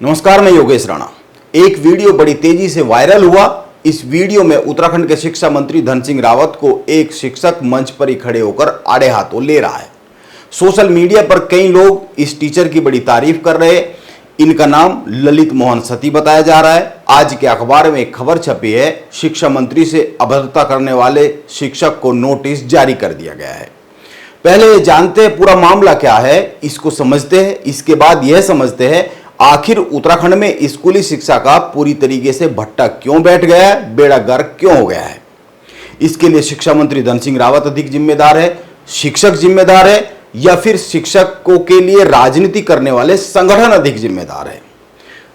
नमस्कार, मैं योगेश राणा। एक वीडियो बड़ी तेजी से वायरल हुआ। इस वीडियो में उत्तराखंड के शिक्षा मंत्री धन सिंह रावत को एक शिक्षक मंच पर ही खड़े होकर आड़े हाथों ले रहा है। सोशल मीडिया पर कई लोग इस टीचर की बड़ी तारीफ कर रहे हैं। इनका नाम ललित मोहन सती बताया जा रहा है। आज के अखबार में एक खबर छपी है, शिक्षा मंत्री से अभद्रता करने वाले शिक्षक को नोटिस जारी कर दिया गया है। पहले ये जानते हैं पूरा मामला क्या है, इसको समझते हैं। इसके बाद यह समझते हैं आखिर उत्तराखंड में स्कूली शिक्षा का पूरी तरीके से भट्टा क्यों बैठ गया है, बेड़ा गर्क क्यों हो गया है। इसके लिए शिक्षा मंत्री धन सिंह रावत अधिक जिम्मेदार है, शिक्षक जिम्मेदार है, या फिर शिक्षकों के लिए राजनीति करने वाले संगठन अधिक जिम्मेदार है।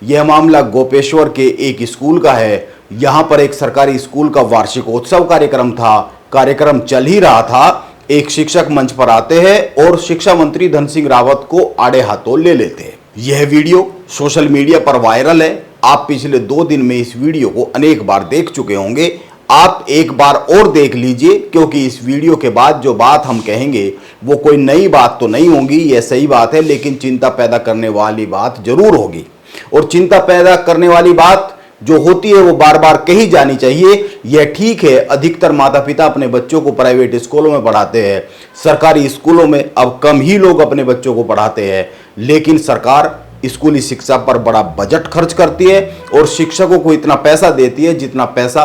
यह मामला गोपेश्वर के एक स्कूल का है। यहां पर एक सरकारी स्कूल का वार्षिकोत्सव कार्यक्रम था। कार्यक्रम चल ही रहा था, एक शिक्षक मंच पर आते हैं और शिक्षा मंत्री धन सिंह रावत को आड़े हाथों ले लेते हैं। यह वीडियो सोशल मीडिया पर वायरल है। आप पिछले 2 दिन में इस वीडियो को अनेक बार देख चुके होंगे। आप एक बार और देख लीजिए, क्योंकि इस वीडियो के बाद जो बात हम कहेंगे वो कोई नई बात तो नहीं होगी, यह सही बात है, लेकिन चिंता पैदा करने वाली बात जरूर होगी। और चिंता पैदा करने वाली बात जो होती है वो बार बार कही जानी चाहिए। यह ठीक है, अधिकतर माता पिता अपने बच्चों को प्राइवेट स्कूलों में पढ़ाते हैं। सरकारी स्कूलों में अब कम ही लोग अपने बच्चों को पढ़ाते हैं, लेकिन सरकार स्कूली शिक्षा पर बड़ा बजट खर्च करती है और शिक्षकों को इतना पैसा देती है जितना पैसा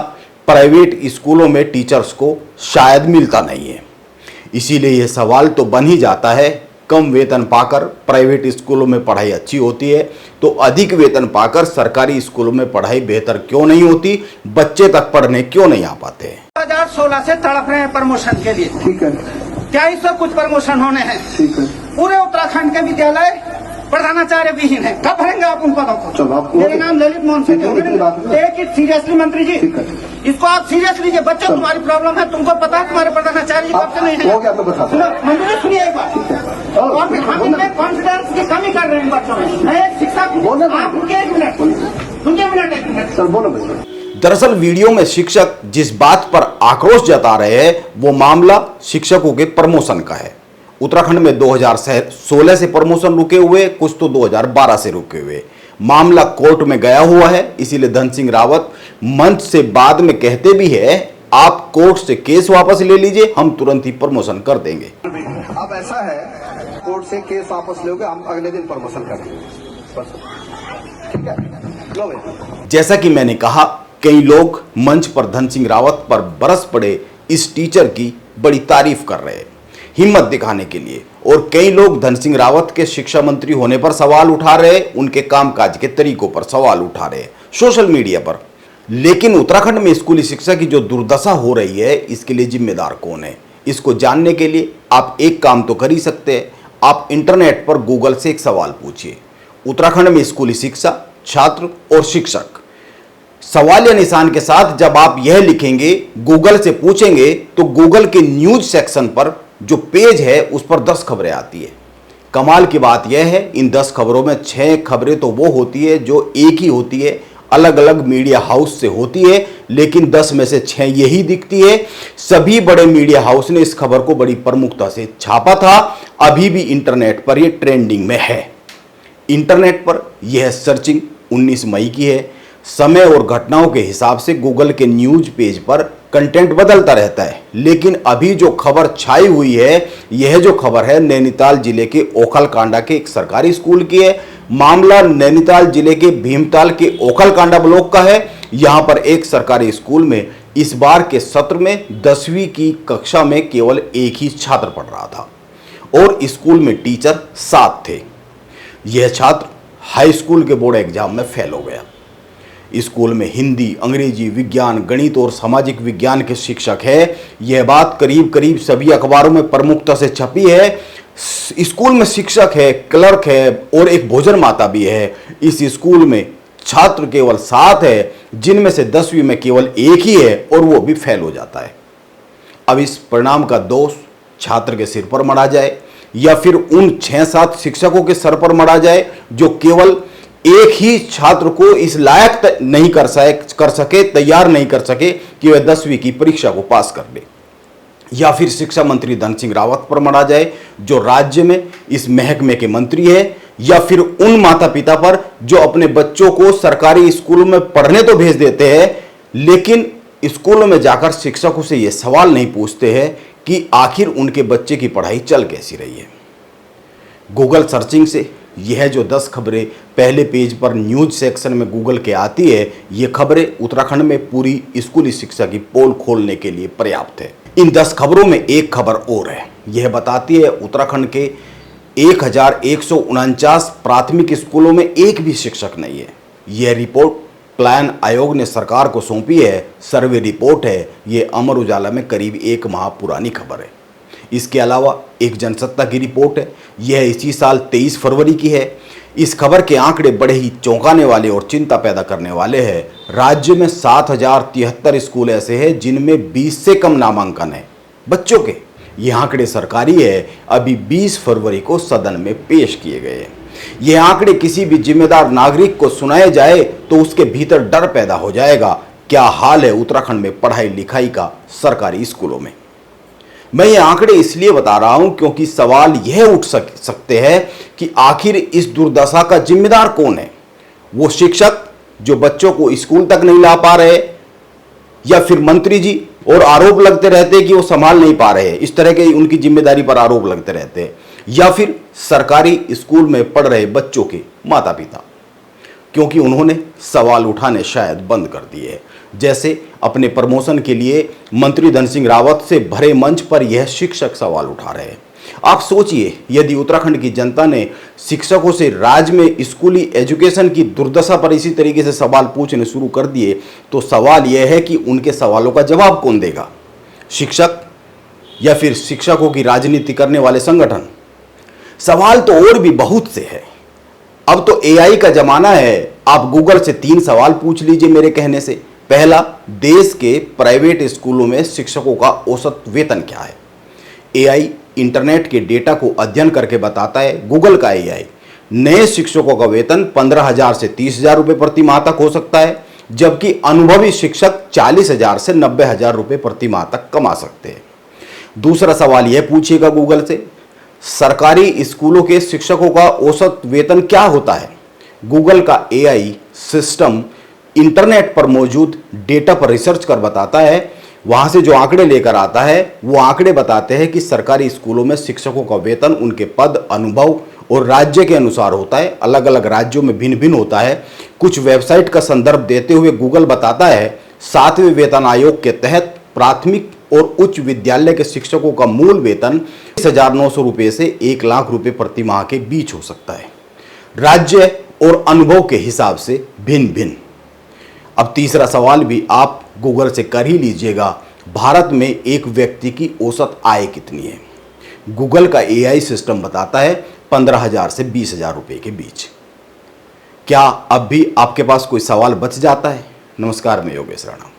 प्राइवेट स्कूलों में टीचर्स को शायद मिलता नहीं है। इसीलिए यह सवाल तो बन ही जाता है, कम वेतन पाकर प्राइवेट स्कूलों में पढ़ाई अच्छी होती है तो अधिक वेतन पाकर सरकारी स्कूलों में पढ़ाई बेहतर क्यों नहीं होती, बच्चे तक पढ़ने क्यों नहीं आ पाते। 2016 से तड़प रहे हैं प्रमोशन के लिए। ठीक है, 2300 कुछ प्रमोशन होने हैं। ठीक है, पूरे उत्तराखंड के विद्यालय प्रधानाचार्य विहीन है। कब भरेंगे आप उन पदों को? मेरा नाम ललित मोहन सिंह है। टेक इट सीरियसली मंत्री जी, इसको आप सीरियस लीजिए। बच्चों तुम्हारी प्रॉब्लम है, तुमको पता है तुम्हारे प्रधानाचार्य जी कब से नहीं है। मंत्री जी सुनिए एक बात, और हम इनमें कॉन्फिडेंस की कमी कर रहे हैं बच्चों में। मैं एक शिक्षक आप उनके एक मिनट बोलो। दरअसल वीडियो में शिक्षक जिस बात पर आक्रोश जता रहे हैं वो मामला शिक्षकों के प्रमोशन का है। उत्तराखंड में 2016 से प्रमोशन रुके हुए, कुछ तो 2012 से रुके हुए। मामला कोर्ट में गया हुआ है। इसीलिए धन सिंह रावत मंच से बाद में कहते भी है, आप कोर्ट से केस वापस ले लीजिए, हम तुरंत ही प्रमोशन कर देंगे। अब ऐसा है, कोर्ट से केस वापस लोगे, हम अगले दिन प्रमोशन करेंगे। ठीक है, लो भाई। जैसा कि मैंने कहा, कई लोग मंच पर धन सिंह रावत पर बरस पड़े इस टीचर की बड़ी तारीफ कर रहे हैं हिम्मत दिखाने के लिए, और कई लोग धन सिंह रावत के शिक्षा मंत्री होने पर सवाल उठा रहे हैं, उनके कामकाज के तरीकों पर सवाल उठा रहे हैं सोशल मीडिया पर। लेकिन उत्तराखंड में स्कूली शिक्षा की जो दुर्दशा हो रही है, इसके लिए जिम्मेदार कौन है, इसको जानने के लिए आप एक काम तो कर ही सकते हैं। आप इंटरनेट पर गूगल से एक सवाल पूछिए, उत्तराखंड में स्कूली शिक्षा, छात्र और शिक्षक। सवाल या निशान के साथ जब आप यह लिखेंगे, गूगल से पूछेंगे, तो गूगल के न्यूज सेक्शन पर जो पेज है उस पर 10 खबरें आती है। कमाल की बात यह है, इन 10 खबरों में 6 खबरें तो वो होती है जो एक ही होती है, अलग अलग मीडिया हाउस से होती है, लेकिन 10 में से 6 यही दिखती है। सभी बड़े मीडिया हाउस ने इस खबर को बड़ी प्रमुखता से छापा था। अभी भी इंटरनेट पर यह ट्रेंडिंग में है। इंटरनेट पर यह सर्चिंग 19 मई की है। समय और घटनाओं के हिसाब से गूगल के न्यूज पेज पर कंटेंट बदलता रहता है, लेकिन अभी जो खबर छाई हुई है, यह जो खबर है नैनीताल जिले के ओखलकांडा के एक सरकारी स्कूल की है। मामला नैनीताल जिले के भीमताल के ओखलकांडा ब्लॉक का है। यहां पर एक सरकारी स्कूल में इस बार के सत्र में 10वीं की कक्षा में केवल एक ही छात्र पढ़ रहा था और स्कूल में टीचर 7 थे। यह छात्र हाई स्कूल के बोर्ड एग्जाम में फेल हो गया। स्कूल में हिंदी, अंग्रेजी, विज्ञान, गणित और सामाजिक विज्ञान के शिक्षक है। यह बात करीब करीब सभी अखबारों में प्रमुखता से छपी है। स्कूल में शिक्षक है, क्लर्क है और एक भोजन माता भी है। इस स्कूल में छात्र केवल 7 है, जिनमें से 10वीं में केवल एक ही है और वो भी फेल हो जाता है। अब इस परिणाम का दोष छात्र के सिर पर मढ़ा जाए या फिर उन 6-7 शिक्षकों के सर पर मढ़ा जाए जो केवल एक ही छात्र को इस लायक नहीं कर सके, तैयार नहीं कर सके कि वह 10वीं की परीक्षा को पास कर ले, या फिर शिक्षा मंत्री धन सिंह रावत पर मढ़ा जाए जो राज्य में इस महकमे के मंत्री है, या फिर उन माता पिता पर जो अपने बच्चों को सरकारी स्कूलों में पढ़ने तो भेज देते हैं, लेकिन स्कूलों में जाकर शिक्षकों से यह सवाल नहीं पूछते हैं कि आखिर उनके बच्चे की पढ़ाई चल कैसी रही है। गूगल सर्चिंग से यह जो 10 खबरें पहले पेज पर न्यूज सेक्शन में गूगल के आती है, ये खबरें उत्तराखंड में पूरी स्कूली शिक्षा की पोल खोलने के लिए पर्याप्त है। इन 10 खबरों में एक खबर और है। यह बताती है उत्तराखंड के 1149 प्राथमिक स्कूलों में एक भी शिक्षक नहीं है। यह रिपोर्ट प्लान आयोग ने सरकार को सौंपी है। सर्वे रिपोर्ट है। यह अमर उजाला में करीब 1 माह पुरानी खबर है। इसके अलावा एक जनसत्ता की रिपोर्ट है। यह इसी साल 23 फरवरी की है। इस खबर के आंकड़े बड़े ही चौंकाने वाले और चिंता पैदा करने वाले हैं। राज्य में 7073 स्कूल ऐसे हैं जिनमें 20 से कम नामांकन है बच्चों के। ये आंकड़े सरकारी है, अभी 20 फरवरी को सदन में पेश किए गए। ये आंकड़े किसी भी जिम्मेदार नागरिक को सुनाए जाए तो उसके भीतर डर पैदा हो जाएगा। क्या हाल है उत्तराखंड में पढ़ाई लिखाई का सरकारी स्कूलों में। मैं ये आंकड़े इसलिए बता रहा हूं क्योंकि सवाल यह उठ सकते हैं कि आखिर इस दुर्दशा का जिम्मेदार कौन है। वो शिक्षक जो बच्चों को स्कूल तक नहीं ला पा रहे, या फिर मंत्री जी, और आरोप लगते रहते हैं कि वो संभाल नहीं पा रहे, इस तरह के उनकी जिम्मेदारी पर आरोप लगते रहते हैं, या फिर सरकारी स्कूल में पढ़ रहे बच्चों के माता पिता, क्योंकि उन्होंने सवाल उठाने शायद बंद कर दिए। जैसे अपने प्रमोशन के लिए मंत्री धन सिंह रावत से भरे मंच पर यह शिक्षक सवाल उठा रहे हैं। आप सोचिए, यदि उत्तराखंड की जनता ने शिक्षकों से राज्य में स्कूली एजुकेशन की दुर्दशा पर इसी तरीके से सवाल पूछने शुरू कर दिए तो सवाल यह है कि उनके सवालों का जवाब कौन देगा, शिक्षक या फिर शिक्षकों की राजनीति करने वाले संगठन। सवाल तो और भी बहुत से हैं। अब तो एआई का जमाना है। आप गूगल से 3 सवाल पूछ लीजिए मेरे कहने से। पहला, देश के प्राइवेट स्कूलों में शिक्षकों का औसत वेतन क्या है। एआई इंटरनेट के डेटा को अध्ययन करके बताता है, गूगल का एआई, नए शिक्षकों का वेतन 15,000 से 30,000 रुपये प्रति माह तक हो सकता है, जबकि अनुभवी शिक्षक 40,000 से 90,000 रुपये प्रति माह तक कमा सकते हैं। दूसरा सवाल यह पूछिएगा गूगल से, सरकारी स्कूलों के शिक्षकों का औसत वेतन क्या होता है। गूगल का एआई सिस्टम इंटरनेट पर मौजूद डेटा पर रिसर्च कर बताता है, वहां से जो आंकड़े लेकर आता है वो आंकड़े बताते हैं कि सरकारी स्कूलों में शिक्षकों का वेतन उनके पद, अनुभव और राज्य के अनुसार होता है। अलग अलग राज्यों में भिन्न भिन्न होता है। कुछ वेबसाइट का संदर्भ देते हुए गूगल बताता है 7वें वेतन आयोग के तहत प्राथमिक और उच्च विद्यालय के शिक्षकों का मूल वेतन 20,900 रुपये से 1 लाख रुपये प्रति माह के बीच हो सकता है, राज्य और अनुभव के हिसाब से भिन्न भिन्न। अब तीसरा सवाल भी आप गूगल से कर ही लीजिएगा, भारत में एक व्यक्ति की औसत आय कितनी है। गूगल का एआई सिस्टम बताता है 15,000 से 20,000 रुपये के बीच। क्या अब भी आपके पास कोई सवाल बच जाता है। नमस्कार, मैं योगेश राणा।